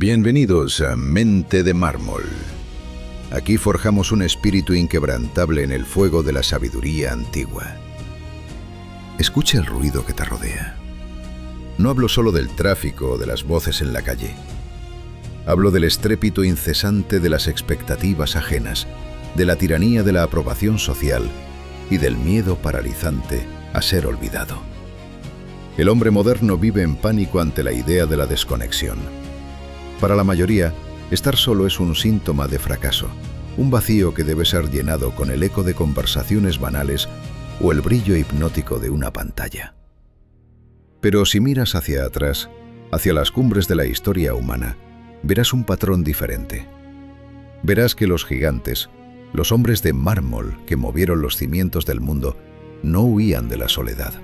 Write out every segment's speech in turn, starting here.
Bienvenidos a Mente de Mármol. Aquí forjamos un espíritu inquebrantable en el fuego de la sabiduría antigua. Escucha el ruido que te rodea. No hablo solo del tráfico o de las voces en la calle. Hablo del estrépito incesante de las expectativas ajenas, de la tiranía de la aprobación social y del miedo paralizante a ser olvidado. El hombre moderno vive en pánico ante la idea de la desconexión. Para la mayoría, estar solo es un síntoma de fracaso, un vacío que debe ser llenado con el eco de conversaciones banales o el brillo hipnótico de una pantalla. Pero si miras hacia atrás, hacia las cumbres de la historia humana, verás un patrón diferente. Verás que los gigantes, los hombres de mármol que movieron los cimientos del mundo, no huían de la soledad.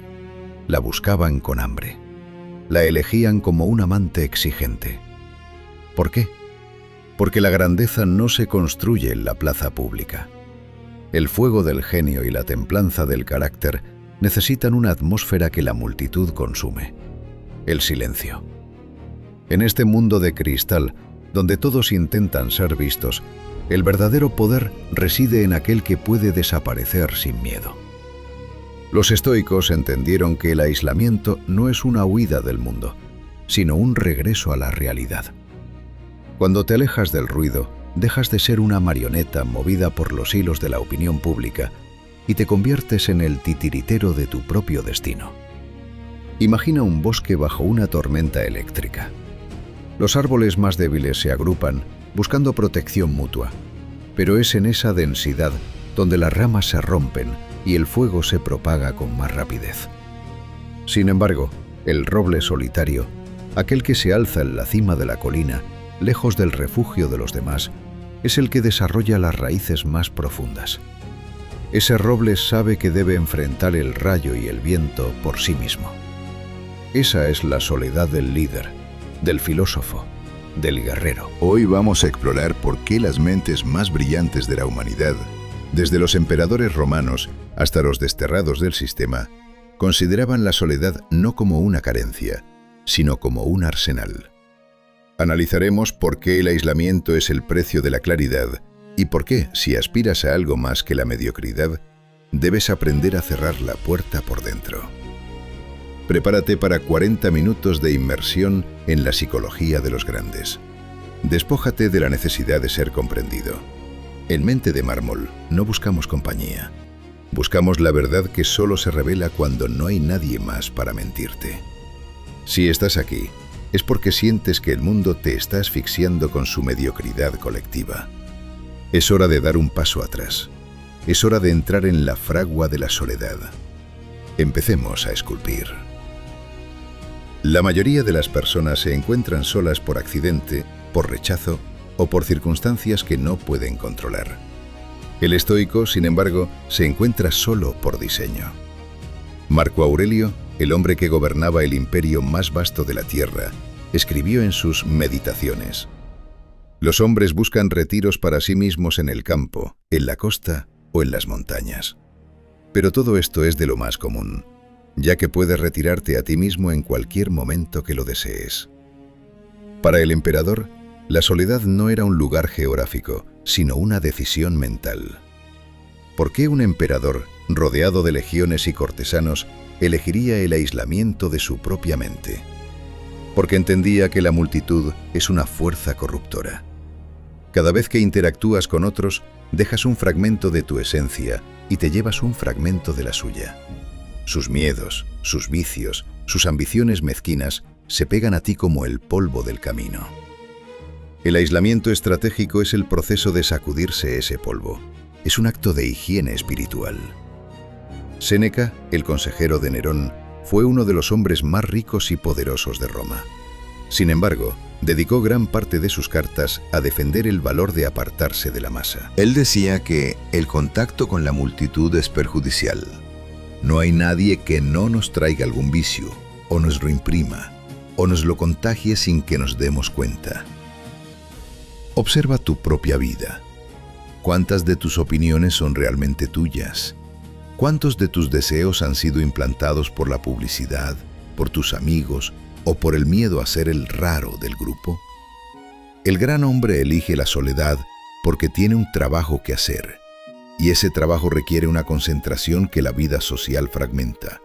La buscaban con hambre. La elegían como un amante exigente. ¿Por qué? Porque la grandeza no se construye en la plaza pública. El fuego del genio y la templanza del carácter necesitan una atmósfera que la multitud consume: el silencio. En este mundo de cristal, donde todos intentan ser vistos, el verdadero poder reside en aquel que puede desaparecer sin miedo. Los estoicos entendieron que el aislamiento no es una huida del mundo, sino un regreso a la realidad. Cuando te alejas del ruido, dejas de ser una marioneta movida por los hilos de la opinión pública y te conviertes en el titiritero de tu propio destino. Imagina un bosque bajo una tormenta eléctrica. Los árboles más débiles se agrupan buscando protección mutua, pero es en esa densidad donde las ramas se rompen y el fuego se propaga con más rapidez. Sin embargo, el roble solitario, aquel que se alza en la cima de la colina, lejos del refugio de los demás, es el que desarrolla las raíces más profundas. Ese roble sabe que debe enfrentar el rayo y el viento por sí mismo. Esa es la soledad del líder, del filósofo, del guerrero. Hoy vamos a explorar por qué las mentes más brillantes de la humanidad, desde los emperadores romanos hasta los desterrados del sistema, consideraban la soledad no como una carencia, sino como un arsenal. Analizaremos por qué el aislamiento es el precio de la claridad y por qué, si aspiras a algo más que la mediocridad, debes aprender a cerrar la puerta por dentro. Prepárate para 40 minutos de inmersión en la psicología de los grandes. Despójate de la necesidad de ser comprendido. En Mente de Mármol no buscamos compañía. Buscamos la verdad que solo se revela cuando no hay nadie más para mentirte. Si estás aquí, es porque sientes que el mundo te está asfixiando con su mediocridad colectiva. Es hora de dar un paso atrás. Es hora de entrar en la fragua de la soledad. Empecemos a esculpir. La mayoría de las personas se encuentran solas por accidente, por rechazo o por circunstancias que no pueden controlar. El estoico, sin embargo, se encuentra solo por diseño. Marco Aurelio, el hombre que gobernaba el imperio más vasto de la tierra, escribió en sus Meditaciones: los hombres buscan retiros para sí mismos en el campo, en la costa o en las montañas. Pero todo esto es de lo más común, ya que puedes retirarte a ti mismo en cualquier momento que lo desees. Para el emperador, la soledad no era un lugar geográfico, sino una decisión mental. ¿Por qué un emperador, rodeado de legiones y cortesanos, elegiría el aislamiento de su propia mente? Porque entendía que la multitud es una fuerza corruptora. Cada vez que interactúas con otros, dejas un fragmento de tu esencia y te llevas un fragmento de la suya. Sus miedos, sus vicios, sus ambiciones mezquinas se pegan a ti como el polvo del camino. El aislamiento estratégico es el proceso de sacudirse ese polvo. Es un acto de higiene espiritual. Séneca, el consejero de Nerón, fue uno de los hombres más ricos y poderosos de Roma. Sin embargo, dedicó gran parte de sus cartas a defender el valor de apartarse de la masa. Él decía que el contacto con la multitud es perjudicial. No hay nadie que no nos traiga algún vicio, o nos lo imprima, o nos lo contagie sin que nos demos cuenta. Observa tu propia vida. ¿Cuántas de tus opiniones son realmente tuyas? ¿Cuántos de tus deseos han sido implantados por la publicidad, por tus amigos o por el miedo a ser el raro del grupo? El gran hombre elige la soledad porque tiene un trabajo que hacer, y ese trabajo requiere una concentración que la vida social fragmenta.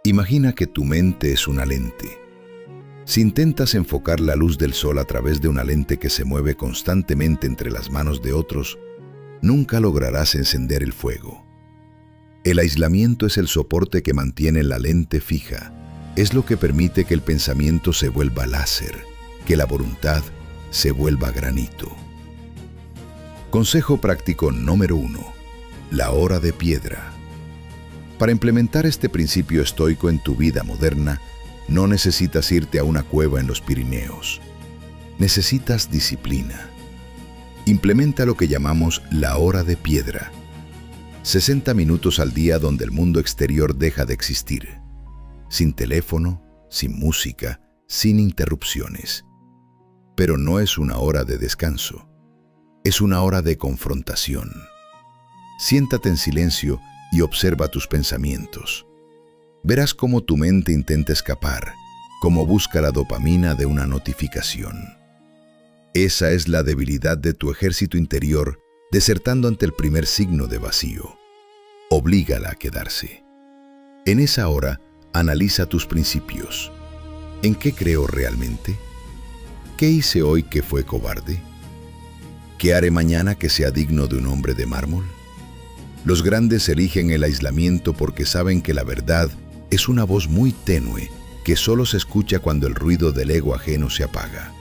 Imagina que tu mente es una lente. Si intentas enfocar la luz del sol a través de una lente que se mueve constantemente entre las manos de otros, nunca lograrás encender el fuego. El aislamiento es el soporte que mantiene la lente fija. Es lo que permite que el pensamiento se vuelva láser, que la voluntad se vuelva granito. Consejo práctico número 1. La hora de piedra. Para implementar este principio estoico en tu vida moderna, no necesitas irte a una cueva en los Pirineos. Necesitas disciplina. Implementa lo que llamamos la hora de piedra. 60 minutos al día donde el mundo exterior deja de existir. Sin teléfono, sin música, sin interrupciones. Pero no es una hora de descanso. Es una hora de confrontación. Siéntate en silencio y observa tus pensamientos. Verás cómo tu mente intenta escapar, cómo busca la dopamina de una notificación. Esa es la debilidad de tu ejército interior desertando ante el primer signo de vacío. Oblígala a quedarse. En esa hora, analiza tus principios. ¿En qué creo realmente? ¿Qué hice hoy que fue cobarde? ¿Qué haré mañana que sea digno de un hombre de mármol? Los grandes eligen el aislamiento porque saben que la verdad es una voz muy tenue que solo se escucha cuando el ruido del ego ajeno se apaga.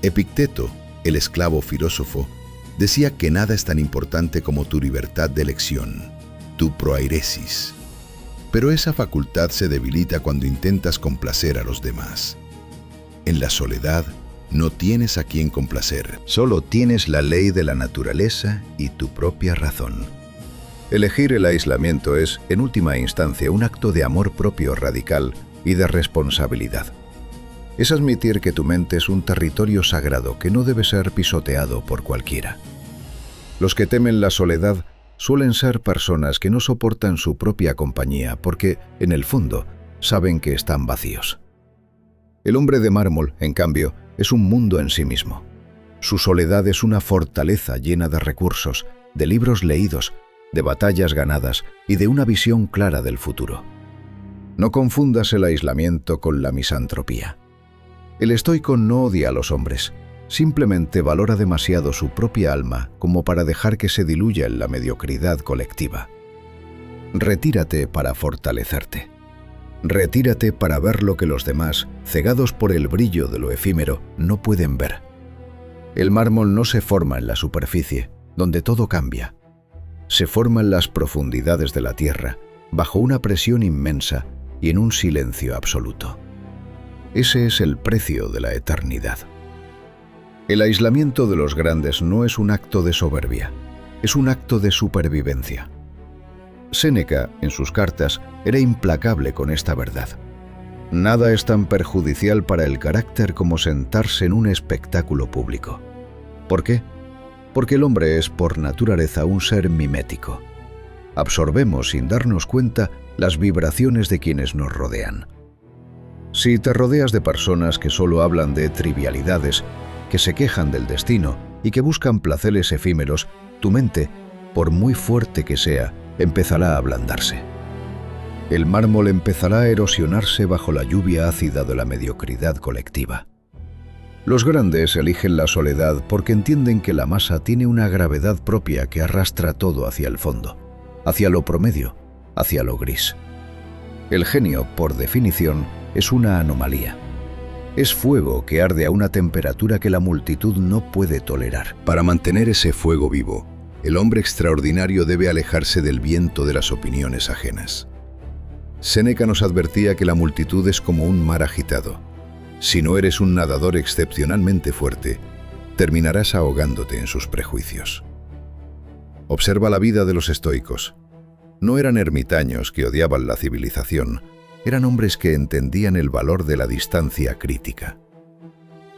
Epicteto, el esclavo filósofo, decía que nada es tan importante como tu libertad de elección, tu proairesis. Pero esa facultad se debilita cuando intentas complacer a los demás. En la soledad, no tienes a quien complacer, solo tienes la ley de la naturaleza y tu propia razón. Elegir el aislamiento es, en última instancia, un acto de amor propio radical y de responsabilidad. Es admitir que tu mente es un territorio sagrado que no debe ser pisoteado por cualquiera. Los que temen la soledad suelen ser personas que no soportan su propia compañía porque, en el fondo, saben que están vacíos. El hombre de mármol, en cambio, es un mundo en sí mismo. Su soledad es una fortaleza llena de recursos, de libros leídos, de batallas ganadas y de una visión clara del futuro. No confundas el aislamiento con la misantropía. El estoico no odia a los hombres, simplemente valora demasiado su propia alma como para dejar que se diluya en la mediocridad colectiva. Retírate para fortalecerte. Retírate para ver lo que los demás, cegados por el brillo de lo efímero, no pueden ver. El mármol no se forma en la superficie, donde todo cambia. Se forma en las profundidades de la tierra, bajo una presión inmensa y en un silencio absoluto. Ese es el precio de la eternidad. El aislamiento de los grandes no es un acto de soberbia, es un acto de supervivencia. Séneca, en sus cartas, era implacable con esta verdad. Nada es tan perjudicial para el carácter como sentarse en un espectáculo público. ¿Por qué? Porque el hombre es por naturaleza un ser mimético. Absorbemos sin darnos cuenta las vibraciones de quienes nos rodean. Si te rodeas de personas que solo hablan de trivialidades, que se quejan del destino y que buscan placeres efímeros, tu mente, por muy fuerte que sea, empezará a ablandarse. El mármol empezará a erosionarse bajo la lluvia ácida de la mediocridad colectiva. Los grandes eligen la soledad porque entienden que la masa tiene una gravedad propia que arrastra todo hacia el fondo, hacia lo promedio, hacia lo gris. El genio, por definición, es una anomalía. Es fuego que arde a una temperatura que la multitud no puede tolerar. Para mantener ese fuego vivo, el hombre extraordinario debe alejarse del viento de las opiniones ajenas. Séneca nos advertía que la multitud es como un mar agitado. Si no eres un nadador excepcionalmente fuerte, terminarás ahogándote en sus prejuicios. Observa la vida de los estoicos. No eran ermitaños que odiaban la civilización, eran hombres que entendían el valor de la distancia crítica.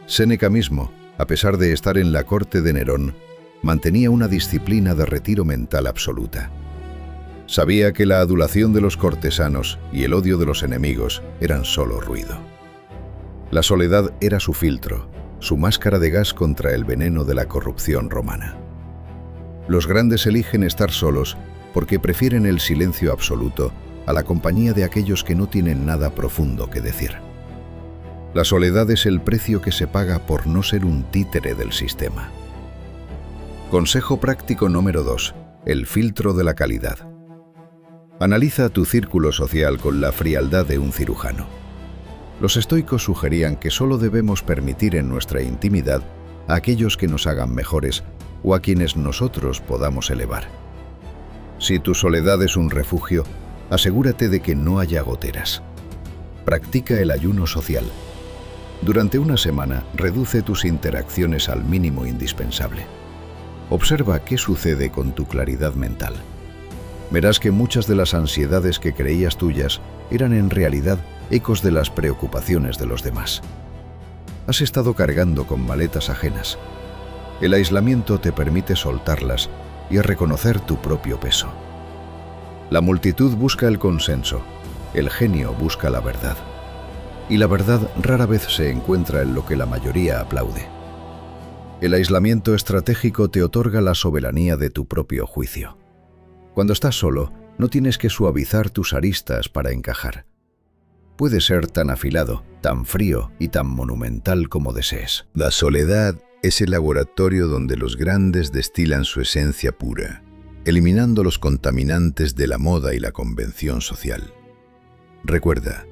Séneca mismo, a pesar de estar en la corte de Nerón, mantenía una disciplina de retiro mental absoluta. Sabía que la adulación de los cortesanos y el odio de los enemigos eran solo ruido. La soledad era su filtro, su máscara de gas contra el veneno de la corrupción romana. Los grandes eligen estar solos porque prefieren el silencio absoluto a la compañía de aquellos que no tienen nada profundo que decir. La soledad es el precio que se paga por no ser un títere del sistema. Consejo práctico número 2. El filtro de la calidad. Analiza tu círculo social con la frialdad de un cirujano. Los estoicos sugerían que solo debemos permitir en nuestra intimidad a aquellos que nos hagan mejores o a quienes nosotros podamos elevar. Si tu soledad es un refugio, asegúrate de que no haya goteras. Practica el ayuno social. Durante una semana, reduce tus interacciones al mínimo indispensable. Observa qué sucede con tu claridad mental. Verás que muchas de las ansiedades que creías tuyas eran en realidad ecos de las preocupaciones de los demás. Has estado cargando con maletas ajenas. El aislamiento te permite soltarlas y reconocer tu propio peso. La multitud busca el consenso, el genio busca la verdad. Y la verdad rara vez se encuentra en lo que la mayoría aplaude. El aislamiento estratégico te otorga la soberanía de tu propio juicio. Cuando estás solo, no tienes que suavizar tus aristas para encajar. Puedes ser tan afilado, tan frío y tan monumental como desees. La soledad es el laboratorio donde los grandes destilan su esencia pura, eliminando los contaminantes de la moda y la convención social. Recuerda,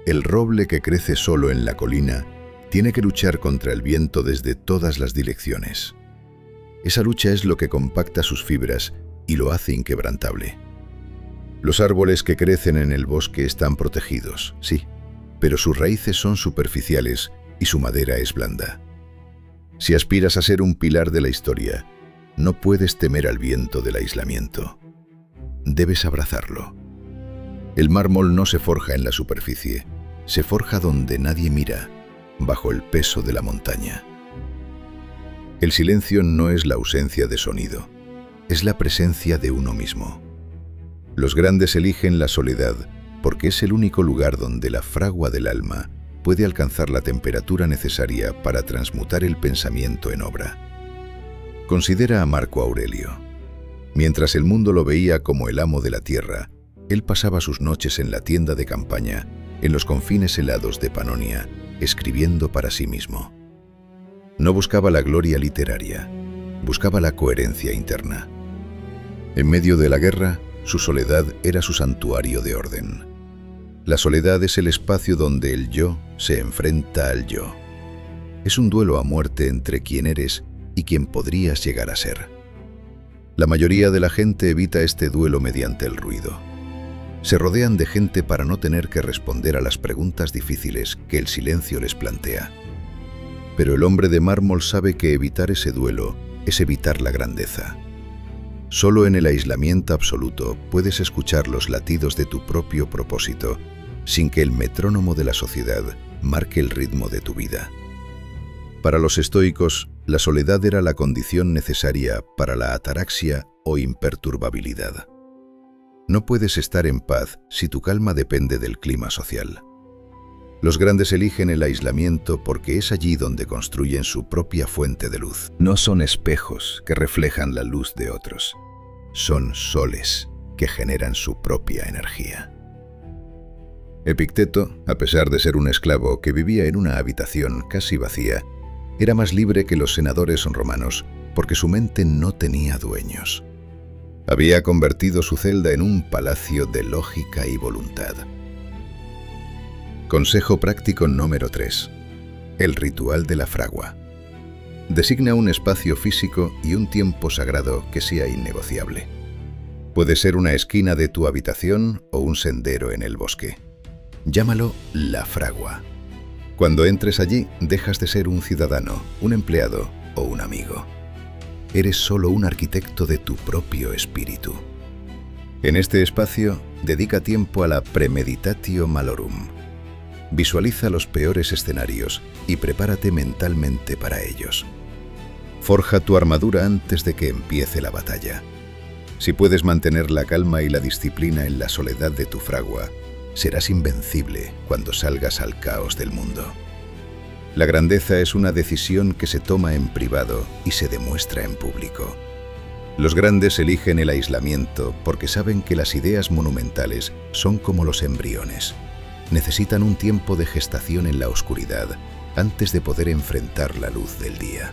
el roble que crece solo en la colina tiene que luchar contra el viento desde todas las direcciones. Esa lucha es lo que compacta sus fibras y lo hace inquebrantable. Los árboles que crecen en el bosque están protegidos, sí, pero sus raíces son superficiales y su madera es blanda. Si aspiras a ser un pilar de la historia, no puedes temer al viento del aislamiento. Debes abrazarlo. El mármol no se forja en la superficie, se forja donde nadie mira, bajo el peso de la montaña. El silencio no es la ausencia de sonido, es la presencia de uno mismo. Los grandes eligen la soledad porque es el único lugar donde la fragua del alma puede alcanzar la temperatura necesaria para transmutar el pensamiento en obra. Considera a Marco Aurelio. Mientras el mundo lo veía como el amo de la tierra, él pasaba sus noches en la tienda de campaña, en los confines helados de Panonia, escribiendo para sí mismo. No buscaba la gloria literaria, buscaba la coherencia interna. En medio de la guerra, su soledad era su santuario de orden. La soledad es el espacio donde el yo se enfrenta al yo. Es un duelo a muerte entre quien eres y quien podrías llegar a ser. La mayoría de la gente evita este duelo mediante el ruido. Se rodean de gente para no tener que responder a las preguntas difíciles que el silencio les plantea. Pero el hombre de mármol sabe que evitar ese duelo es evitar la grandeza. Solo en el aislamiento absoluto puedes escuchar los latidos de tu propio propósito, sin que el metrónomo de la sociedad marque el ritmo de tu vida. Para los estoicos, la soledad era la condición necesaria para la ataraxia o imperturbabilidad. No puedes estar en paz si tu calma depende del clima social. Los grandes eligen el aislamiento porque es allí donde construyen su propia fuente de luz. No son espejos que reflejan la luz de otros. Son soles que generan su propia energía. Epicteto, a pesar de ser un esclavo que vivía en una habitación casi vacía, era más libre que los senadores romanos porque su mente no tenía dueños. Había convertido su celda en un palacio de lógica y voluntad. Consejo práctico número 3. El ritual de la fragua. Designa un espacio físico y un tiempo sagrado que sea innegociable. Puede ser una esquina de tu habitación o un sendero en el bosque. Llámalo la fragua. Cuando entres allí, dejas de ser un ciudadano, un empleado o un amigo. Eres solo un arquitecto de tu propio espíritu. En este espacio, dedica tiempo a la premeditatio malorum. Visualiza los peores escenarios y prepárate mentalmente para ellos. Forja tu armadura antes de que empiece la batalla. Si puedes mantener la calma y la disciplina en la soledad de tu fragua, serás invencible cuando salgas al caos del mundo. La grandeza es una decisión que se toma en privado y se demuestra en público. Los grandes eligen el aislamiento porque saben que las ideas monumentales son como los embriones. Necesitan un tiempo de gestación en la oscuridad antes de poder enfrentar la luz del día.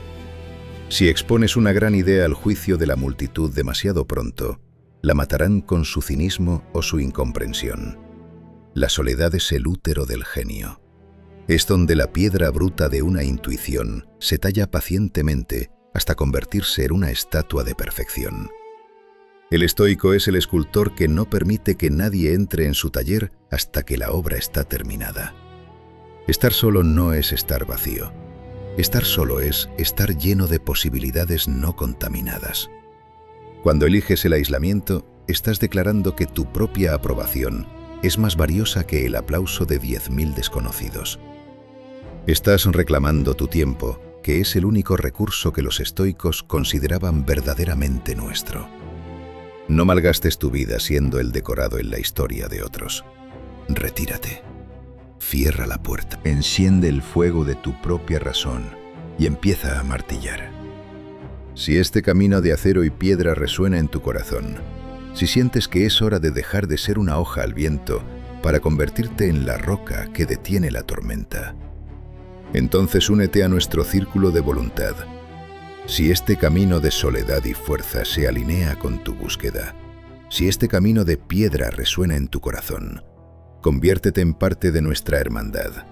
Si expones una gran idea al juicio de la multitud demasiado pronto, la matarán con su cinismo o su incomprensión. La soledad es el útero del genio. Es donde la piedra bruta de una intuición se talla pacientemente hasta convertirse en una estatua de perfección. El estoico es el escultor que no permite que nadie entre en su taller hasta que la obra está terminada. Estar solo no es estar vacío. Estar solo es estar lleno de posibilidades no contaminadas. Cuando eliges el aislamiento, estás declarando que tu propia aprobación es más valiosa que el aplauso de 10.000 desconocidos. Estás reclamando tu tiempo, que es el único recurso que los estoicos consideraban verdaderamente nuestro. No malgastes tu vida siendo el decorado en la historia de otros. Retírate. Cierra la puerta. Enciende el fuego de tu propia razón y empieza a martillar. Si este camino de acero y piedra resuena en tu corazón, si sientes que es hora de dejar de ser una hoja al viento para convertirte en la roca que detiene la tormenta, entonces únete a nuestro círculo de voluntad. Si este camino de soledad y fuerza se alinea con tu búsqueda, si este camino de piedra resuena en tu corazón, conviértete en parte de nuestra hermandad.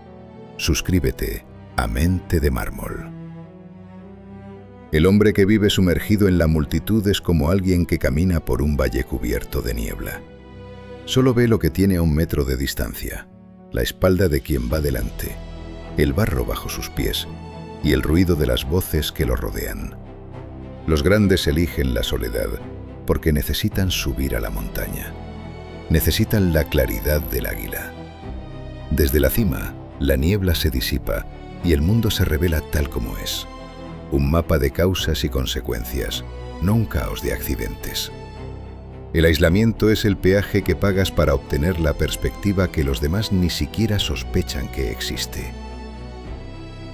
Suscríbete a Mente de Mármol. El hombre que vive sumergido en la multitud es como alguien que camina por un valle cubierto de niebla. Solo ve lo que tiene a 1 metro de distancia, la espalda de quien va delante, el barro bajo sus pies y el ruido de las voces que lo rodean. Los grandes eligen la soledad porque necesitan subir a la montaña. Necesitan la claridad del águila. Desde la cima, la niebla se disipa y el mundo se revela tal como es. Un mapa de causas y consecuencias, no un caos de accidentes. El aislamiento es el peaje que pagas para obtener la perspectiva que los demás ni siquiera sospechan que existe.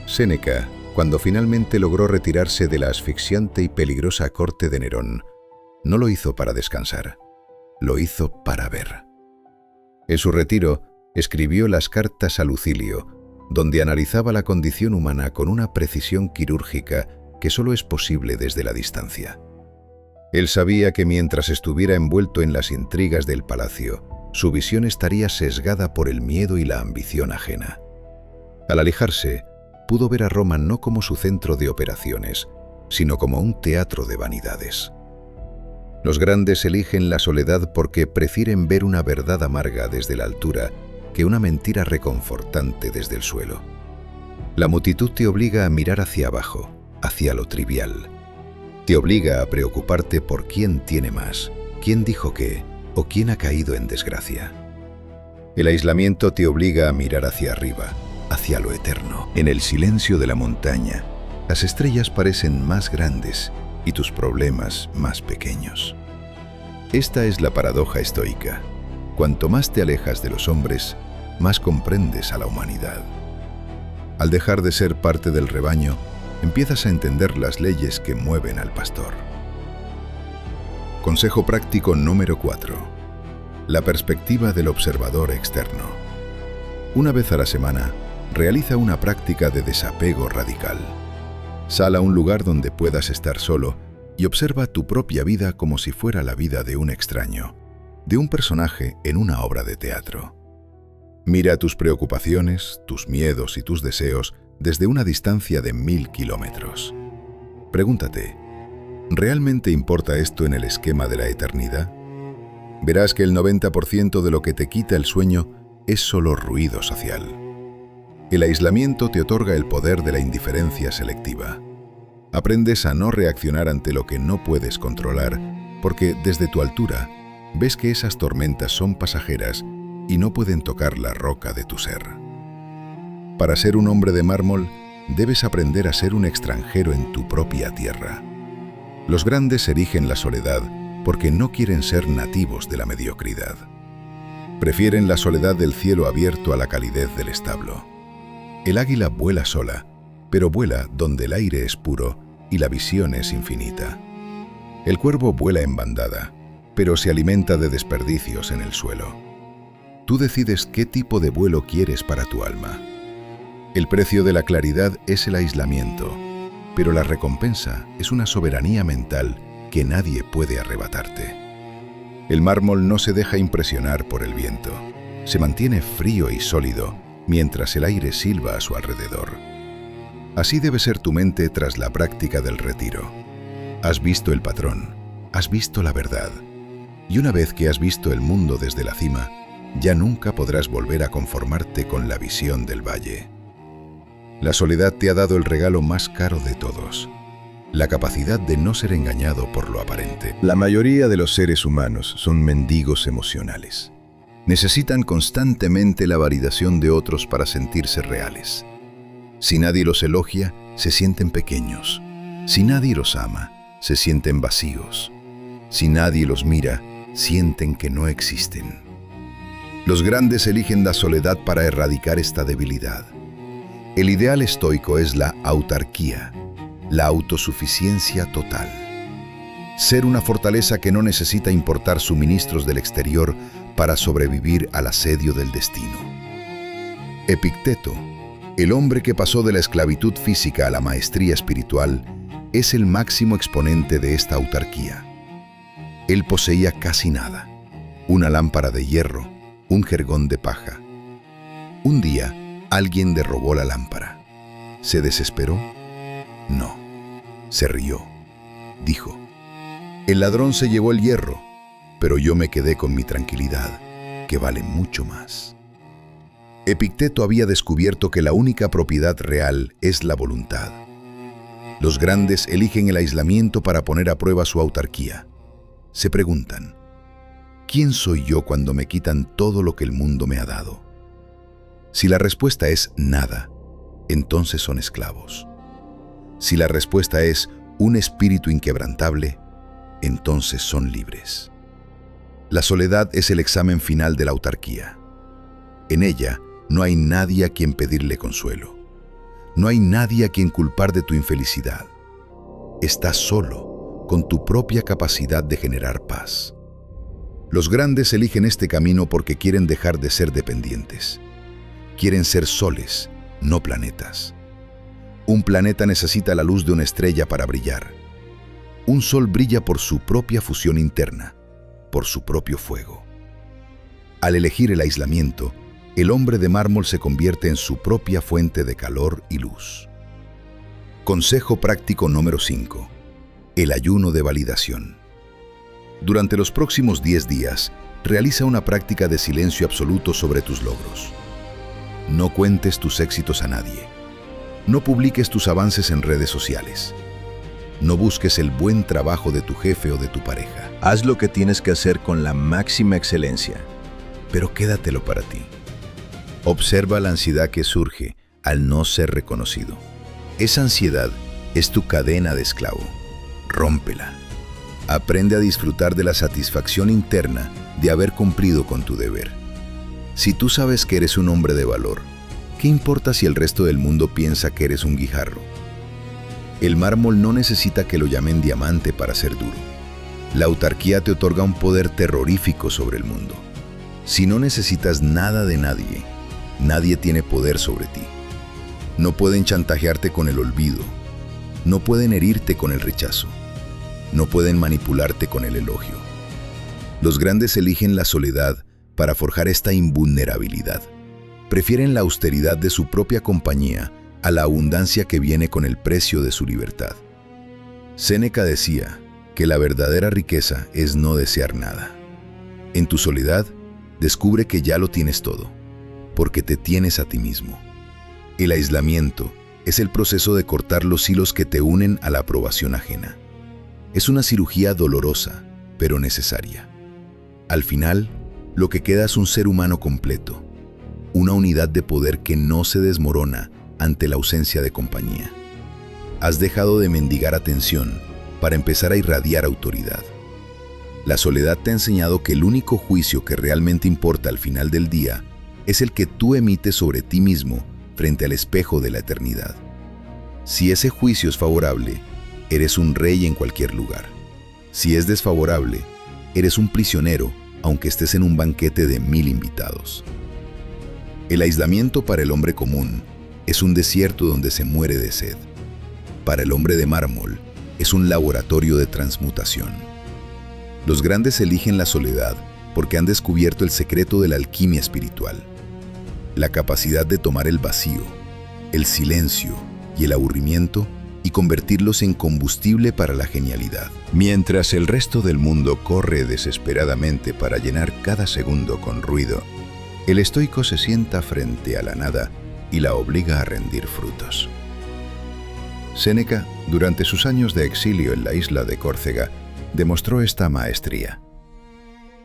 Séneca, cuando finalmente logró retirarse de la asfixiante y peligrosa corte de Nerón, no lo hizo para descansar, lo hizo para ver. En su retiro, escribió las cartas a Lucilio, donde analizaba la condición humana con una precisión quirúrgica que solo es posible desde la distancia. Él sabía que mientras estuviera envuelto en las intrigas del palacio, su visión estaría sesgada por el miedo y la ambición ajena. Al alejarse, pudo ver a Roma no como su centro de operaciones, sino como un teatro de vanidades. Los grandes eligen la soledad porque prefieren ver una verdad amarga desde la altura que una mentira reconfortante desde el suelo. La multitud te obliga a mirar hacia abajo, hacia lo trivial. Te obliga a preocuparte por quién tiene más, quién dijo qué o quién ha caído en desgracia. El aislamiento te obliga a mirar hacia arriba, hacia lo eterno. En el silencio de la montaña, las estrellas parecen más grandes y tus problemas más pequeños. Esta es la paradoja estoica. Cuanto más te alejas de los hombres, más comprendes a la humanidad. Al dejar de ser parte del rebaño, empiezas a entender las leyes que mueven al pastor. Consejo práctico número 4. La perspectiva del observador externo. Una vez a la semana, realiza una práctica de desapego radical. Sal a un lugar donde puedas estar solo y observa tu propia vida como si fuera la vida de un extraño, de un personaje en una obra de teatro. Mira tus preocupaciones, tus miedos y tus deseos desde una distancia de 1000 kilómetros. Pregúntate, ¿realmente importa esto en el esquema de la eternidad? Verás que el 90% de lo que te quita el sueño es solo ruido social. El aislamiento te otorga el poder de la indiferencia selectiva. Aprendes a no reaccionar ante lo que no puedes controlar, porque desde tu altura ves que esas tormentas son pasajeras y no pueden tocar la roca de tu ser. Para ser un hombre de mármol, debes aprender a ser un extranjero en tu propia tierra. Los grandes erigen la soledad porque no quieren ser nativos de la mediocridad. Prefieren la soledad del cielo abierto a la calidez del establo. El águila vuela sola, pero vuela donde el aire es puro y la visión es infinita. El cuervo vuela en bandada, pero se alimenta de desperdicios en el suelo. Tú decides qué tipo de vuelo quieres para tu alma. El precio de la claridad es el aislamiento, pero la recompensa es una soberanía mental que nadie puede arrebatarte. El mármol no se deja impresionar por el viento. Se mantiene frío y sólido mientras el aire silba a su alrededor. Así debe ser tu mente tras la práctica del retiro. Has visto el patrón, has visto la verdad. Y una vez que has visto el mundo desde la cima, ya nunca podrás volver a conformarte con la visión del valle. La soledad te ha dado el regalo más caro de todos, la capacidad de no ser engañado por lo aparente. La mayoría de los seres humanos son mendigos emocionales. Necesitan constantemente la validación de otros para sentirse reales. Si nadie los elogia, se sienten pequeños. Si nadie los ama, se sienten vacíos. Si nadie los mira, sienten que no existen. Los grandes eligen la soledad para erradicar esta debilidad. El ideal estoico es la autarquía, la autosuficiencia total. Ser una fortaleza que no necesita importar suministros del exterior para sobrevivir al asedio del destino. Epicteto, el hombre que pasó de la esclavitud física a la maestría espiritual, es el máximo exponente de esta autarquía. Él poseía casi nada: una lámpara de hierro, un jergón de paja. Un día, alguien derrobó la lámpara. ¿Se desesperó? No. Se rió. Dijo: el ladrón se llevó el hierro, pero yo me quedé con mi tranquilidad, que vale mucho más. Epicteto había descubierto que la única propiedad real es la voluntad. Los grandes eligen el aislamiento para poner a prueba su autarquía. Se preguntan: ¿quién soy yo cuando me quitan todo lo que el mundo me ha dado? Si la respuesta es nada, entonces son esclavos. Si la respuesta es un espíritu inquebrantable, entonces son libres. La soledad es el examen final de la autarquía. En ella no hay nadie a quien pedirle consuelo. No hay nadie a quien culpar de tu infelicidad. Estás solo, con tu propia capacidad de generar paz. Los grandes eligen este camino porque quieren dejar de ser dependientes. Quieren ser soles, no planetas. Un planeta necesita la luz de una estrella para brillar. Un sol brilla por su propia fusión interna, por su propio fuego. Al elegir el aislamiento, el hombre de mármol se convierte en su propia fuente de calor y luz. Consejo práctico número 5. El ayuno de validación. Durante los próximos 10 días, realiza una práctica de silencio absoluto sobre tus logros. No cuentes tus éxitos a nadie. No publiques tus avances en redes sociales. No busques el buen trabajo de tu jefe o de tu pareja. Haz lo que tienes que hacer con la máxima excelencia, pero quédatelo para ti. Observa la ansiedad que surge al no ser reconocido. Esa ansiedad es tu cadena de esclavo. Rómpela. Aprende a disfrutar de la satisfacción interna de haber cumplido con tu deber. Si tú sabes que eres un hombre de valor, ¿qué importa si el resto del mundo piensa que eres un guijarro? El mármol no necesita que lo llamen diamante para ser duro. La autarquía te otorga un poder terrorífico sobre el mundo. Si no necesitas nada de nadie, nadie tiene poder sobre ti. No pueden chantajearte con el olvido. No pueden herirte con el rechazo. No pueden manipularte con el elogio. Los grandes eligen la soledad para forjar esta invulnerabilidad. Prefieren la austeridad de su propia compañía a la abundancia que viene con el precio de su libertad. Séneca decía que la verdadera riqueza es no desear nada. En tu soledad, descubre que ya lo tienes todo, porque te tienes a ti mismo. El aislamiento es el proceso de cortar los hilos que te unen a la aprobación ajena. Es una cirugía dolorosa, pero necesaria. Al final, lo que queda es un ser humano completo, una unidad de poder que no se desmorona ante la ausencia de compañía. Has dejado de mendigar atención para empezar a irradiar autoridad. La soledad te ha enseñado que el único juicio que realmente importa al final del día es el que tú emites sobre ti mismo frente al espejo de la eternidad. Si ese juicio es favorable, eres un rey en cualquier lugar. Si es desfavorable, eres un prisionero, aunque estés en un banquete de 1000 invitados. El aislamiento para el hombre común es un desierto donde se muere de sed. Para el hombre de mármol, es un laboratorio de transmutación. Los grandes eligen la soledad porque han descubierto el secreto de la alquimia espiritual, la capacidad de tomar el vacío, el silencio y el aburrimiento y convertirlos en combustible para la genialidad. Mientras el resto del mundo corre desesperadamente para llenar cada segundo con ruido, el estoico se sienta frente a la nada y la obliga a rendir frutos. Séneca, durante sus años de exilio en la isla de Córcega, demostró esta maestría.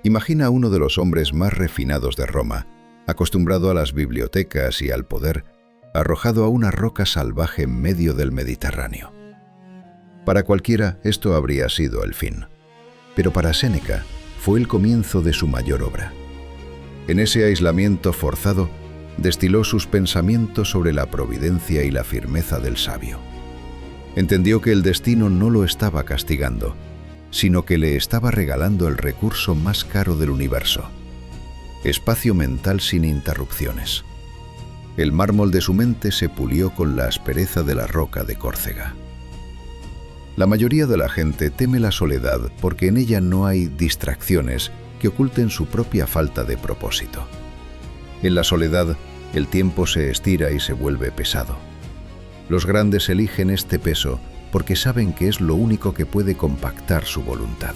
Imagina a uno de los hombres más refinados de Roma, acostumbrado a las bibliotecas y al poder, arrojado a una roca salvaje en medio del Mediterráneo. Para cualquiera esto habría sido el fin, pero para Séneca fue el comienzo de su mayor obra. En ese aislamiento forzado, destiló sus pensamientos sobre la providencia y la firmeza del sabio. Entendió que el destino no lo estaba castigando, sino que le estaba regalando el recurso más caro del universo: espacio mental sin interrupciones. El mármol de su mente se pulió con la aspereza de la roca de Córcega. La mayoría de la gente teme la soledad porque en ella no hay distracciones que oculten su propia falta de propósito. En la soledad, el tiempo se estira y se vuelve pesado. Los grandes eligen este peso porque saben que es lo único que puede compactar su voluntad.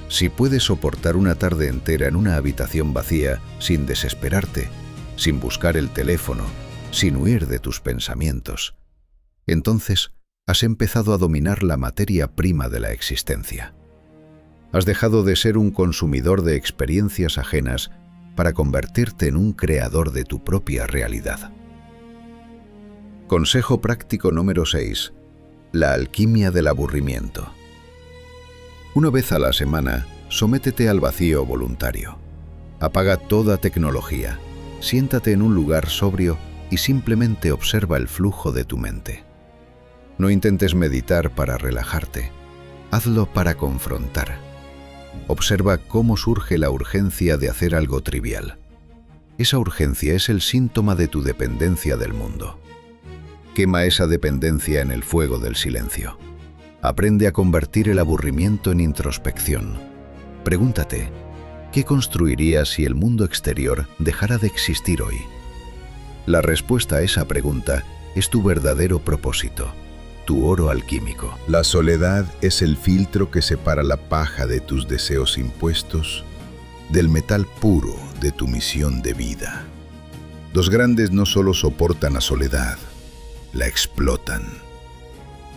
Si puedes soportar una tarde entera en una habitación vacía sin desesperarte, sin buscar el teléfono, sin huir de tus pensamientos, entonces has empezado a dominar la materia prima de la existencia. Has dejado de ser un consumidor de experiencias ajenas para convertirte en un creador de tu propia realidad. Consejo práctico número 6. La alquimia del aburrimiento. Una vez a la semana, sométete al vacío voluntario. Apaga toda tecnología, siéntate en un lugar sobrio y simplemente observa el flujo de tu mente. No intentes meditar para relajarte, hazlo para confrontar. Observa cómo surge la urgencia de hacer algo trivial. Esa urgencia es el síntoma de tu dependencia del mundo. Quema esa dependencia en el fuego del silencio. Aprende a convertir el aburrimiento en introspección. Pregúntate, ¿qué construirías si el mundo exterior dejara de existir hoy? La respuesta a esa pregunta es tu verdadero propósito, tu oro alquímico. La soledad es el filtro que separa la paja de tus deseos impuestos del metal puro de tu misión de vida. Los grandes no solo soportan la soledad, la explotan.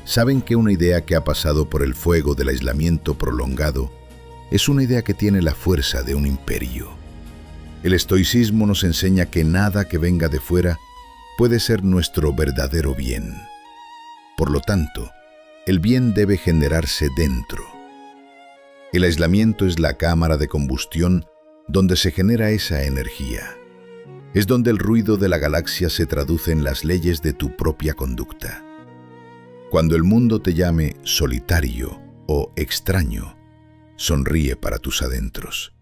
Saben que una idea que ha pasado por el fuego del aislamiento prolongado es una idea que tiene la fuerza de un imperio. El estoicismo nos enseña que nada que venga de fuera puede ser nuestro verdadero bien. Por lo tanto, el bien debe generarse dentro. El aislamiento es la cámara de combustión donde se genera esa energía. Es donde el ruido de la galaxia se traduce en las leyes de tu propia conducta. Cuando el mundo te llame solitario o extraño, sonríe para tus adentros.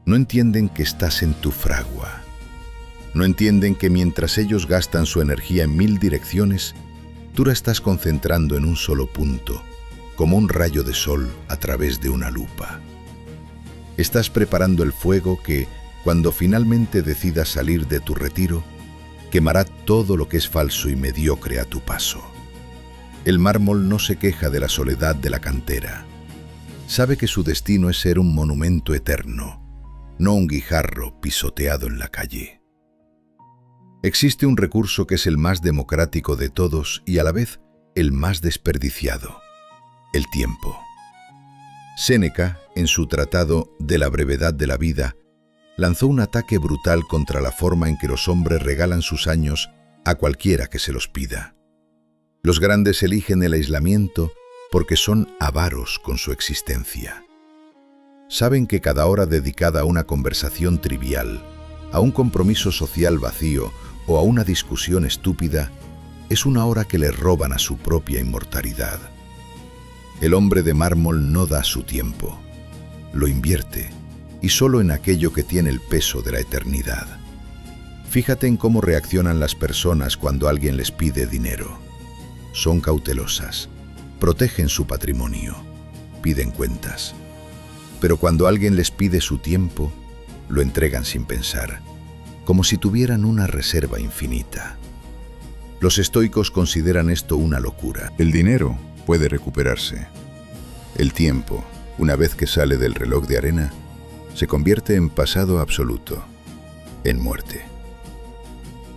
No entienden que estás en tu fragua. No entienden que mientras ellos gastan su energía en 1000 direcciones, tú la estás concentrando en un solo punto, como un rayo de sol a través de una lupa. Estás preparando el fuego que, cuando finalmente decidas salir de tu retiro, quemará todo lo que es falso y mediocre a tu paso. El mármol no se queja de la soledad de la cantera. Sabe que su destino es ser un monumento eterno, no un guijarro pisoteado en la calle. Existe un recurso que es el más democrático de todos y a la vez el más desperdiciado: el tiempo. Séneca, en su tratado de la brevedad de la vida, lanzó un ataque brutal contra la forma en que los hombres regalan sus años a cualquiera que se los pida. Los grandes eligen el aislamiento porque son avaros con su existencia. Saben que cada hora dedicada a una conversación trivial, a un compromiso social vacío o a una discusión estúpida, es una hora que le roban a su propia inmortalidad. El hombre de mármol no da su tiempo, lo invierte, y solo en aquello que tiene el peso de la eternidad. Fíjate en cómo reaccionan las personas cuando alguien les pide dinero. Son cautelosas, protegen su patrimonio, piden cuentas. Pero cuando alguien les pide su tiempo, lo entregan sin pensar, como si tuvieran una reserva infinita. Los estoicos consideran esto una locura. El dinero puede recuperarse. El tiempo, una vez que sale del reloj de arena, se convierte en pasado absoluto, en muerte.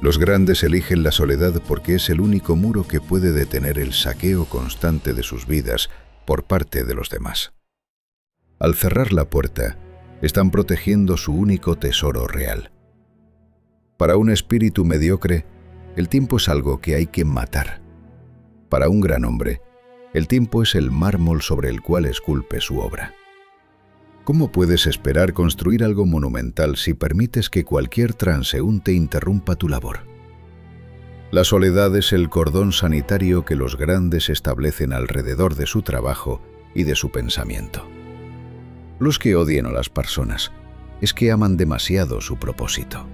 Los grandes eligen la soledad porque es el único muro que puede detener el saqueo constante de sus vidas por parte de los demás. Al cerrar la puerta, están protegiendo su único tesoro real. Para un espíritu mediocre, el tiempo es algo que hay que matar. Para un gran hombre, el tiempo es el mármol sobre el cual esculpe su obra. ¿Cómo puedes esperar construir algo monumental si permites que cualquier transeúnte interrumpa tu labor? La soledad es el cordón sanitario que los grandes establecen alrededor de su trabajo y de su pensamiento. Los que odian a las personas es que aman demasiado su propósito.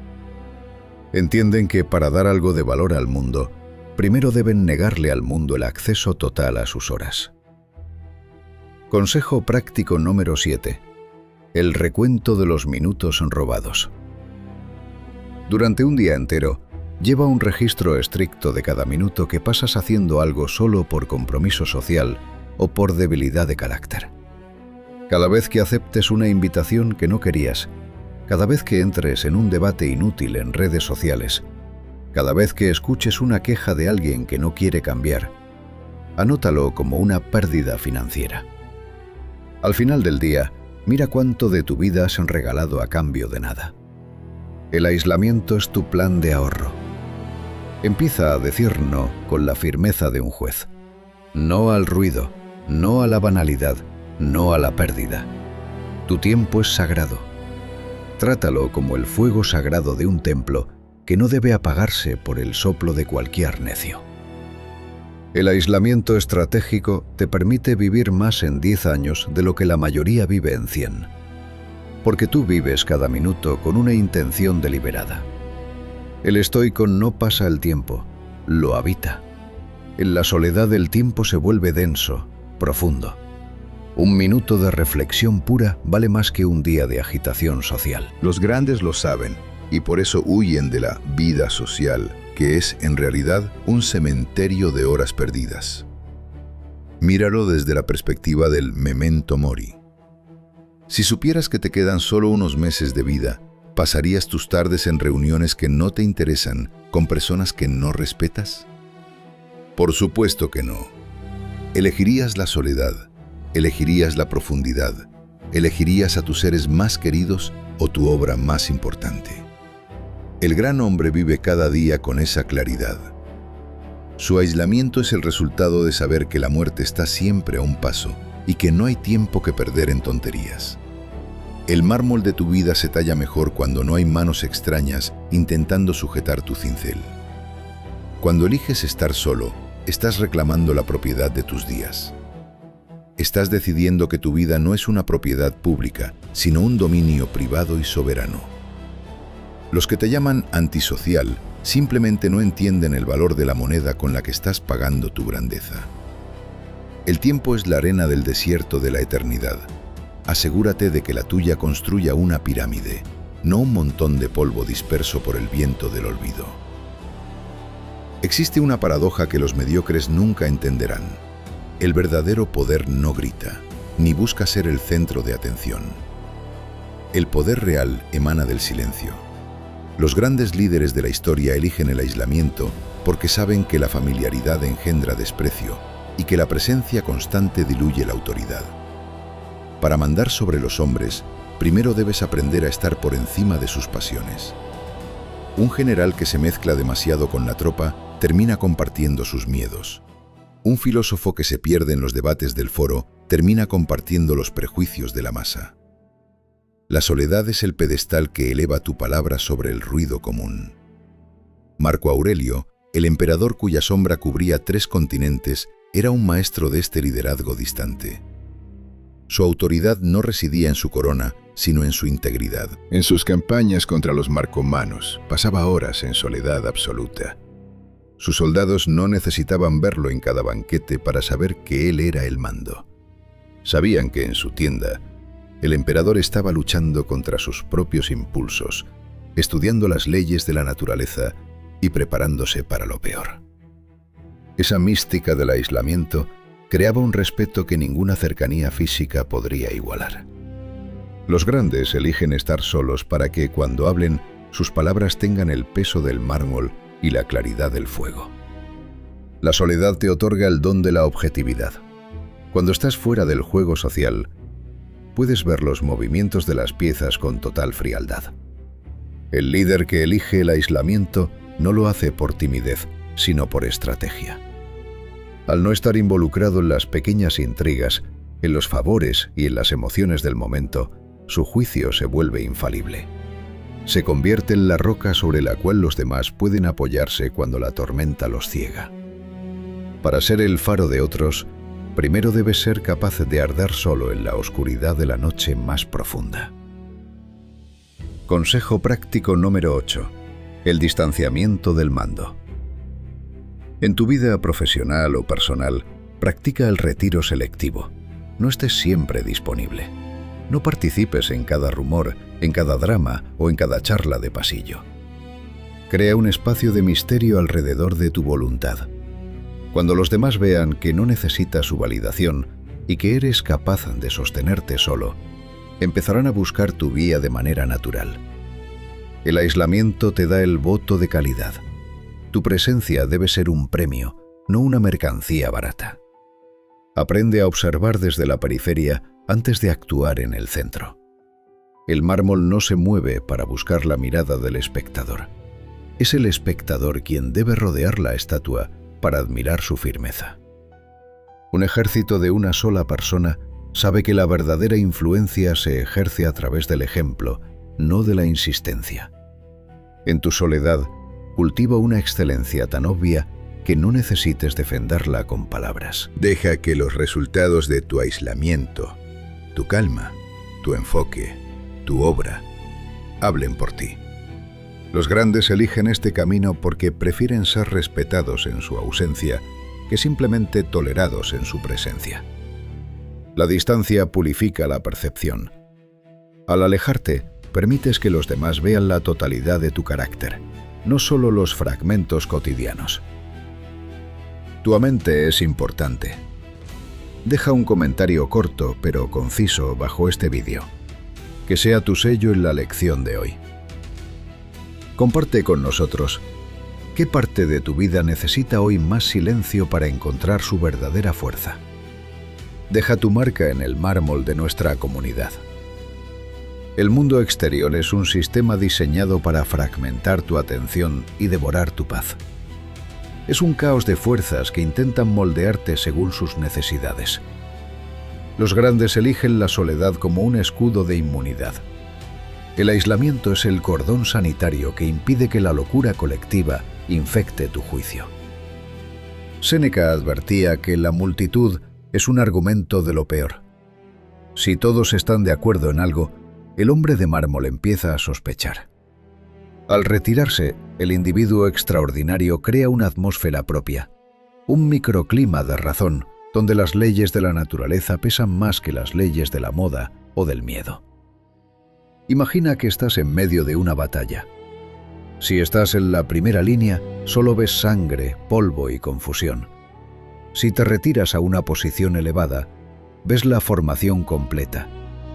Entienden que para dar algo de valor al mundo, primero deben negarle al mundo el acceso total a sus horas. Consejo práctico número 7. El recuento de los minutos robados. Durante un día entero, lleva un registro estricto de cada minuto que pasas haciendo algo solo por compromiso social o por debilidad de carácter. Cada vez que aceptes una invitación que no querías, cada vez que entres en un debate inútil en redes sociales, cada vez que escuches una queja de alguien que no quiere cambiar, anótalo como una pérdida financiera. Al final del día, mira cuánto de tu vida has regalado a cambio de nada. El aislamiento es tu plan de ahorro. Empieza a decir no con la firmeza de un juez. No al ruido, no a la banalidad, no a la pérdida. Tu tiempo es sagrado. Trátalo como el fuego sagrado de un templo que no debe apagarse por el soplo de cualquier necio. El aislamiento estratégico te permite vivir más en 10 años de lo que la mayoría vive en 100, porque tú vives cada minuto con una intención deliberada. El estoico no pasa el tiempo, lo habita. En la soledad el tiempo se vuelve denso, profundo. Un minuto de reflexión pura vale más que un día de agitación social. Los grandes lo saben y por eso huyen de la vida social, que es en realidad un cementerio de horas perdidas. Míralo desde la perspectiva del memento mori. Si supieras que te quedan solo unos meses de vida, ¿pasarías tus tardes en reuniones que no te interesan con personas que no respetas? Por supuesto que no. Elegirías la soledad, elegirías la profundidad, elegirías a tus seres más queridos o tu obra más importante. El gran hombre vive cada día con esa claridad. Su aislamiento es el resultado de saber que la muerte está siempre a un paso y que no hay tiempo que perder en tonterías. El mármol de tu vida se talla mejor cuando no hay manos extrañas intentando sujetar tu cincel. Cuando eliges estar solo, estás reclamando la propiedad de tus días. Estás decidiendo que tu vida no es una propiedad pública, sino un dominio privado y soberano. Los que te llaman antisocial simplemente no entienden el valor de la moneda con la que estás pagando tu grandeza. El tiempo es la arena del desierto de la eternidad. Asegúrate de que la tuya construya una pirámide, no un montón de polvo disperso por el viento del olvido. Existe una paradoja que los mediocres nunca entenderán. El verdadero poder no grita, ni busca ser el centro de atención. El poder real emana del silencio. Los grandes líderes de la historia eligen el aislamiento porque saben que la familiaridad engendra desprecio y que la presencia constante diluye la autoridad. Para mandar sobre los hombres, primero debes aprender a estar por encima de sus pasiones. Un general que se mezcla demasiado con la tropa termina compartiendo sus miedos. Un filósofo que se pierde en los debates del foro termina compartiendo los prejuicios de la masa. La soledad es el pedestal que eleva tu palabra sobre el ruido común. Marco Aurelio El emperador cuya sombra cubría 3 continentes era un maestro de este liderazgo distante. Su autoridad no residía en su corona, sino en su integridad. En sus campañas contra los marcomanos, pasaba horas en soledad absoluta. Sus soldados no necesitaban verlo en cada banquete para saber que él era el mando. Sabían que en su tienda, el emperador estaba luchando contra sus propios impulsos, estudiando las leyes de la naturaleza y preparándose para lo peor. Esa mística del aislamiento creaba un respeto que ninguna cercanía física podría igualar. Los grandes eligen estar solos para que, cuando hablen, sus palabras tengan el peso del mármol y la claridad del fuego. La soledad te otorga el don de la objetividad. Cuando estás fuera del juego social, puedes ver los movimientos de las piezas con total frialdad. El líder que elige el aislamiento no lo hace por timidez, sino por estrategia. Al no estar involucrado en las pequeñas intrigas, en los favores y en las emociones del momento, su juicio se vuelve infalible. Se convierte en la roca sobre la cual los demás pueden apoyarse cuando la tormenta los ciega. Para ser el faro de otros, primero debes ser capaz de arder solo en la oscuridad de la noche más profunda. Consejo práctico número 8. El distanciamiento del mando. En tu vida profesional o personal, practica el retiro selectivo. No estés siempre disponible. No participes en cada rumor, en cada drama o en cada charla de pasillo. Crea un espacio de misterio alrededor de tu voluntad. Cuando los demás vean que no necesitas su validación y que eres capaz de sostenerte solo, empezarán a buscar tu guía de manera natural. El aislamiento te da el voto de calidad. Tu presencia debe ser un premio, no una mercancía barata. Aprende a observar desde la periferia antes de actuar en el centro. El mármol no se mueve para buscar la mirada del espectador. Es el espectador quien debe rodear la estatua para admirar su firmeza. Un ejército de una sola persona sabe que la verdadera influencia se ejerce a través del ejemplo, no de la insistencia. En tu soledad, cultiva una excelencia tan obvia que no necesites defenderla con palabras. Deja que los resultados de tu aislamiento, tu calma, tu enfoque, tu obra, hablen por ti. Los grandes eligen este camino porque prefieren ser respetados en su ausencia que simplemente tolerados en su presencia. La distancia purifica la percepción. Al alejarte, permites que los demás vean la totalidad de tu carácter, no solo los fragmentos cotidianos. Tu mente es importante. Deja un comentario corto pero conciso bajo este vídeo. Que sea tu sello en la lección de hoy. Comparte con nosotros qué parte de tu vida necesita hoy más silencio para encontrar su verdadera fuerza. Deja tu marca en el mármol de nuestra comunidad. El mundo exterior es un sistema diseñado para fragmentar tu atención y devorar tu paz. Es un caos de fuerzas que intentan moldearte según sus necesidades. Los grandes eligen la soledad como un escudo de inmunidad. El aislamiento es el cordón sanitario que impide que la locura colectiva infecte tu juicio. Séneca advertía que la multitud es un argumento de lo peor. Si todos están de acuerdo en algo, el hombre de mármol empieza a sospechar. Al retirarse, el individuo extraordinario crea una atmósfera propia, un microclima de razón, donde las leyes de la naturaleza pesan más que las leyes de la moda o del miedo. Imagina que estás en medio de una batalla. Si estás en la primera línea, solo ves sangre, polvo y confusión. Si te retiras a una posición elevada, ves la formación completa,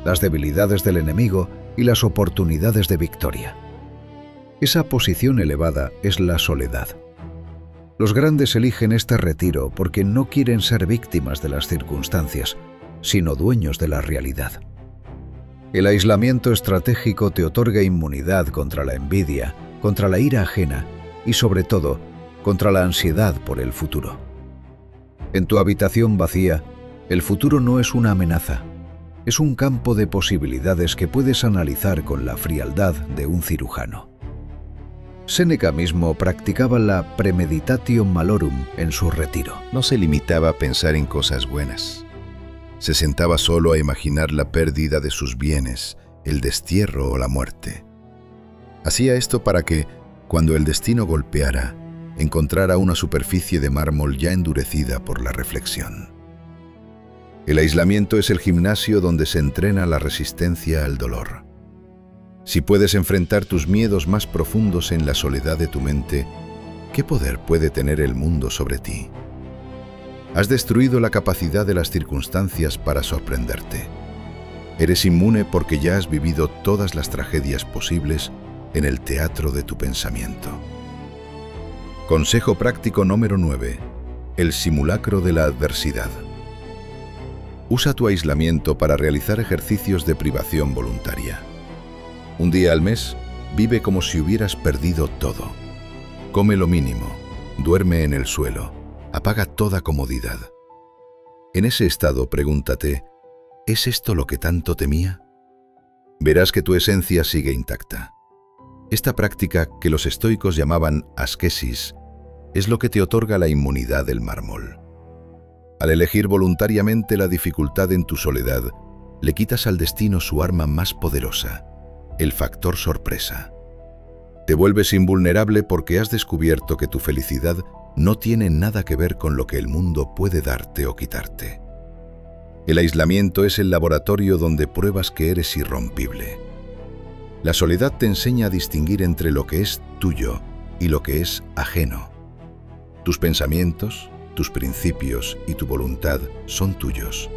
las debilidades del enemigo y las oportunidades de victoria. Esa posición elevada es la soledad. Los grandes eligen este retiro porque no quieren ser víctimas de las circunstancias, sino dueños de la realidad. El aislamiento estratégico te otorga inmunidad contra la envidia, contra la ira ajena y, sobre todo, contra la ansiedad por el futuro. En tu habitación vacía, el futuro no es una amenaza, es un campo de posibilidades que puedes analizar con la frialdad de un cirujano. Séneca mismo practicaba la premeditatio malorum en su retiro. No se limitaba a pensar en cosas buenas. Se sentaba solo a imaginar la pérdida de sus bienes, el destierro o la muerte. Hacía esto para que, cuando el destino golpeara, encontrara una superficie de mármol ya endurecida por la reflexión. El aislamiento es el gimnasio donde se entrena la resistencia al dolor. Si puedes enfrentar tus miedos más profundos en la soledad de tu mente, ¿qué poder puede tener el mundo sobre ti? Has destruido la capacidad de las circunstancias para sorprenderte. Eres inmune porque ya has vivido todas las tragedias posibles en el teatro de tu pensamiento. Consejo práctico número 9. El simulacro de la adversidad. Usa tu aislamiento para realizar ejercicios de privación voluntaria. Un día al mes, vive como si hubieras perdido todo. Come lo mínimo, duerme en el suelo, apaga toda comodidad. En ese estado, pregúntate, ¿es esto lo que tanto temía? Verás que tu esencia sigue intacta. Esta práctica, que los estoicos llamaban asquesis, es lo que te otorga la inmunidad del mármol. Al elegir voluntariamente la dificultad en tu soledad, le quitas al destino su arma más poderosa, el factor sorpresa. Te vuelves invulnerable porque has descubierto que tu felicidad no tiene nada que ver con lo que el mundo puede darte o quitarte. El aislamiento es el laboratorio donde pruebas que eres irrompible. La soledad te enseña a distinguir entre lo que es tuyo y lo que es ajeno. Tus pensamientos, tus principios y tu voluntad son tuyos.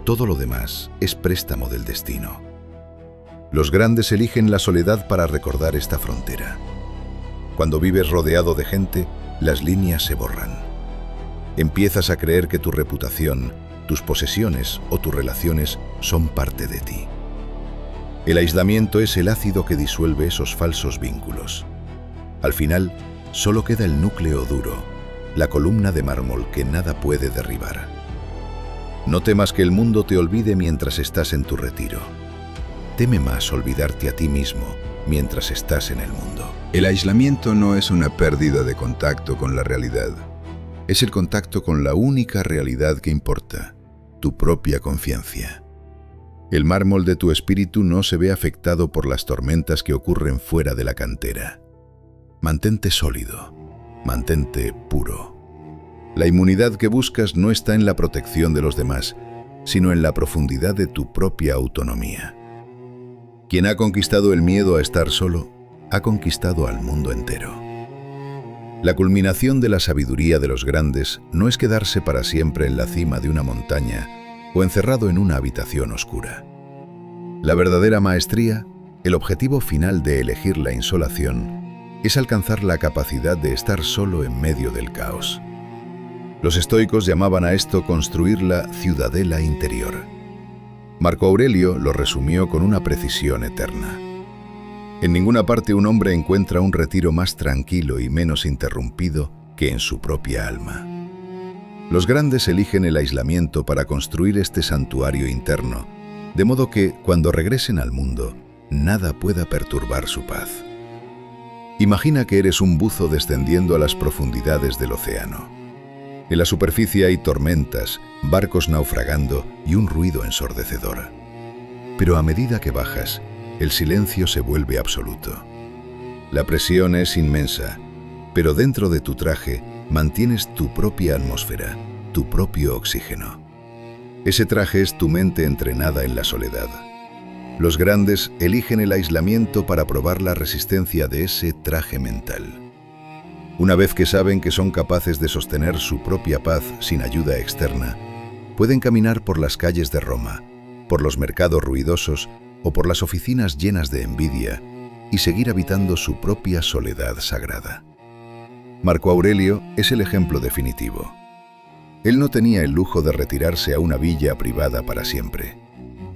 Todo lo demás es préstamo del destino. Los grandes eligen la soledad para recordar esta frontera. Cuando vives rodeado de gente, las líneas se borran. Empiezas a creer que tu reputación, tus posesiones o tus relaciones son parte de ti. El aislamiento es el ácido que disuelve esos falsos vínculos. Al final, solo queda el núcleo duro, la columna de mármol que nada puede derribar. No temas que el mundo te olvide mientras estás en tu retiro. Teme más olvidarte a ti mismo mientras estás en el mundo. El aislamiento no es una pérdida de contacto con la realidad. Es el contacto con la única realidad que importa, tu propia conciencia. El mármol de tu espíritu no se ve afectado por las tormentas que ocurren fuera de la cantera. Mantente sólido, mantente puro. La inmunidad que buscas no está en la protección de los demás, sino en la profundidad de tu propia autonomía. Quien ha conquistado el miedo a estar solo, ha conquistado al mundo entero. La culminación de la sabiduría de los grandes no es quedarse para siempre en la cima de una montaña o encerrado en una habitación oscura. La verdadera maestría, el objetivo final de elegir la insolación, es alcanzar la capacidad de estar solo en medio del caos. Los estoicos llamaban a esto construir la ciudadela interior. Marco Aurelio lo resumió con una precisión eterna. En ninguna parte un hombre encuentra un retiro más tranquilo y menos interrumpido que en su propia alma. Los grandes eligen el aislamiento para construir este santuario interno, de modo que, cuando regresen al mundo, nada pueda perturbar su paz. Imagina que eres un buzo descendiendo a las profundidades del océano. En la superficie hay tormentas, barcos naufragando y un ruido ensordecedor. Pero a medida que bajas, el silencio se vuelve absoluto. La presión es inmensa, pero dentro de tu traje mantienes tu propia atmósfera, tu propio oxígeno. Ese traje es tu mente entrenada en la soledad. Los grandes eligen el aislamiento para probar la resistencia de ese traje mental. Una vez que saben que son capaces de sostener su propia paz sin ayuda externa, pueden caminar por las calles de Roma, por los mercados ruidosos o por las oficinas llenas de envidia y seguir habitando su propia soledad sagrada. Marco Aurelio es el ejemplo definitivo. Él no tenía el lujo de retirarse a una villa privada para siempre.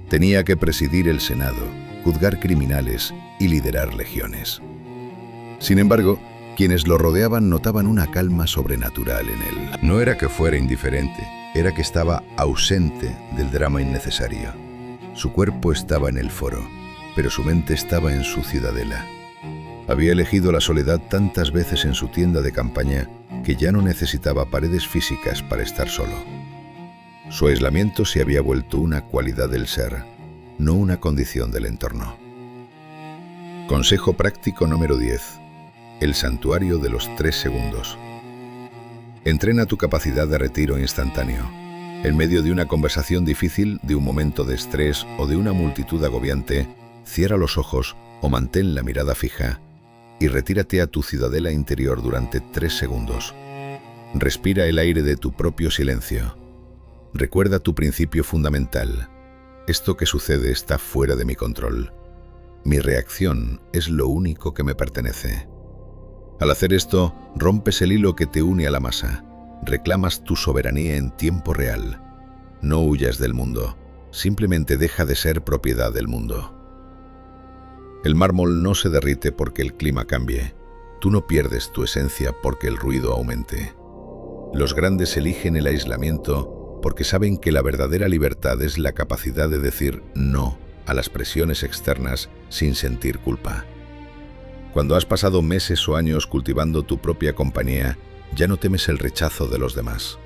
Tenía que presidir el Senado, juzgar criminales y liderar legiones. Sin embargo, quienes lo rodeaban notaban una calma sobrenatural en él. No era que fuera indiferente, era que estaba ausente del drama innecesario. Su cuerpo estaba en el foro, pero su mente estaba en su ciudadela. Había elegido la soledad tantas veces en su tienda de campaña que ya no necesitaba paredes físicas para estar solo. Su aislamiento se había vuelto una cualidad del ser, no una condición del entorno. Consejo práctico número 10. El santuario de los 3 segundos. Entrena tu capacidad de retiro instantáneo. En medio de una conversación difícil, de un momento de estrés o de una multitud agobiante, cierra los ojos o mantén la mirada fija y retírate a tu ciudadela interior durante 3 segundos. Respira el aire de tu propio silencio. Recuerda tu principio fundamental. Esto que sucede está fuera de mi control. Mi reacción es lo único que me pertenece. Al hacer esto, rompes el hilo que te une a la masa. Reclamas tu soberanía en tiempo real. No huyas del mundo. Simplemente deja de ser propiedad del mundo. El mármol no se derrite porque el clima cambie. Tú no pierdes tu esencia porque el ruido aumente. Los grandes eligen el aislamiento porque saben que la verdadera libertad es la capacidad de decir no a las presiones externas sin sentir culpa. Cuando has pasado meses o años cultivando tu propia compañía, ya no temes el rechazo de los demás.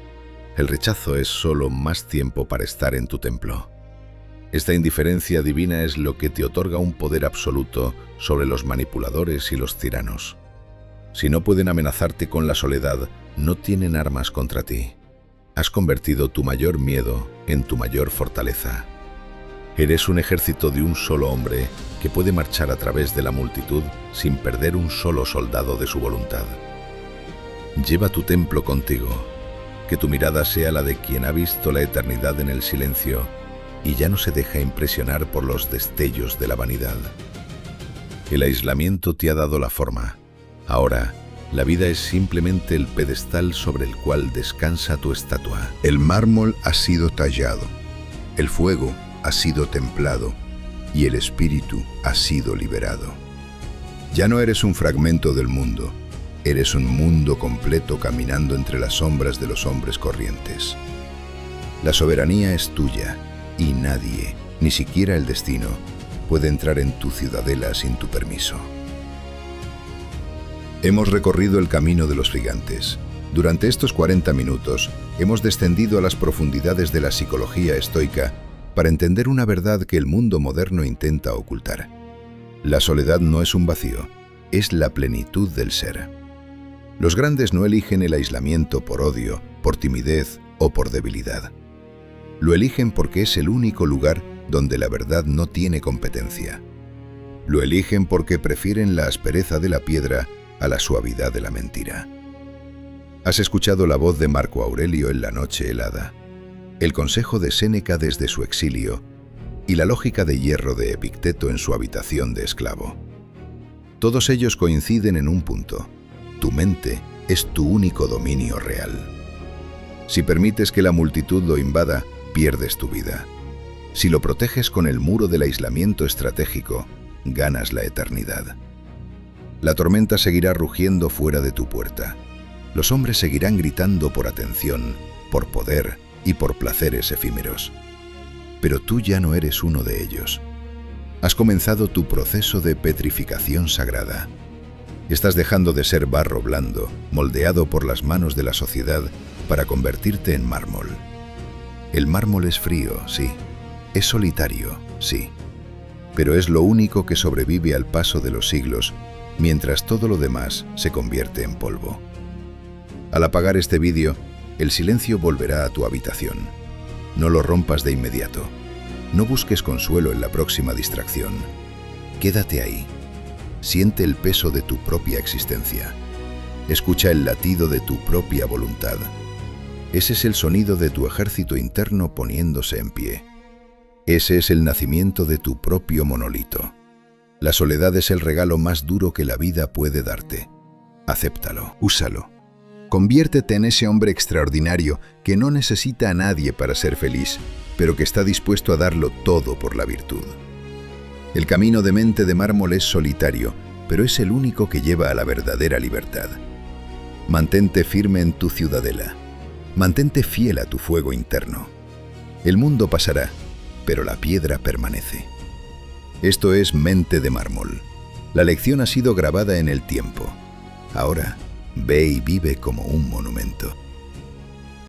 El rechazo es solo más tiempo para estar en tu templo. Esta indiferencia divina es lo que te otorga un poder absoluto sobre los manipuladores y los tiranos. Si no pueden amenazarte con la soledad, no tienen armas contra ti. Has convertido tu mayor miedo en tu mayor fortaleza. Eres un ejército de un solo hombre que puede marchar a través de la multitud sin perder un solo soldado de su voluntad. Lleva tu templo contigo, que tu mirada sea la de quien ha visto la eternidad en el silencio y ya no se deja impresionar por los destellos de la vanidad. El aislamiento te ha dado la forma. Ahora, la vida es simplemente el pedestal sobre el cual descansa tu estatua. El mármol ha sido tallado, el fuego ha sido templado y el espíritu ha sido liberado. Ya no eres un fragmento del mundo, eres un mundo completo caminando entre las sombras de los hombres corrientes. La soberanía es tuya y nadie, ni siquiera el destino, puede entrar en tu ciudadela sin tu permiso. Hemos recorrido el camino de los gigantes. Durante estos 40 minutos, hemos descendido a las profundidades de la psicología estoica para entender una verdad que el mundo moderno intenta ocultar. La soledad no es un vacío, es la plenitud del ser. Los grandes no eligen el aislamiento por odio, por timidez o por debilidad. Lo eligen porque es el único lugar donde la verdad no tiene competencia. Lo eligen porque prefieren la aspereza de la piedra a la suavidad de la mentira. Has escuchado la voz de Marco Aurelio en La noche helada, el consejo de Séneca desde su exilio y la lógica de hierro de Epicteto en su habitación de esclavo. Todos ellos coinciden en un punto: tu mente es tu único dominio real. Si permites que la multitud lo invada, pierdes tu vida. Si lo proteges con el muro del aislamiento estratégico, ganas la eternidad. La tormenta seguirá rugiendo fuera de tu puerta. Los hombres seguirán gritando por atención, por poder y por placeres efímeros. Pero tú ya no eres uno de ellos. Has comenzado tu proceso de petrificación sagrada. Estás dejando de ser barro blando, moldeado por las manos de la sociedad, para convertirte en mármol. El mármol es frío, sí. Es solitario, sí. Pero es lo único que sobrevive al paso de los siglos, mientras todo lo demás se convierte en polvo. Al apagar este vídeo, el silencio volverá a tu habitación. No lo rompas de inmediato. No busques consuelo en la próxima distracción. Quédate ahí. Siente el peso de tu propia existencia. Escucha el latido de tu propia voluntad. Ese es el sonido de tu ejército interno poniéndose en pie. Ese es el nacimiento de tu propio monolito. La soledad es el regalo más duro que la vida puede darte. Acéptalo, úsalo. Conviértete en ese hombre extraordinario que no necesita a nadie para ser feliz, pero que está dispuesto a darlo todo por la virtud. El camino de mente de mármol es solitario, pero es el único que lleva a la verdadera libertad. Mantente firme en tu ciudadela. Mantente fiel a tu fuego interno. El mundo pasará, pero la piedra permanece. Esto es Mente de Mármol, La lección ha sido grabada en el tiempo. Ahora, ve y vive como un monumento.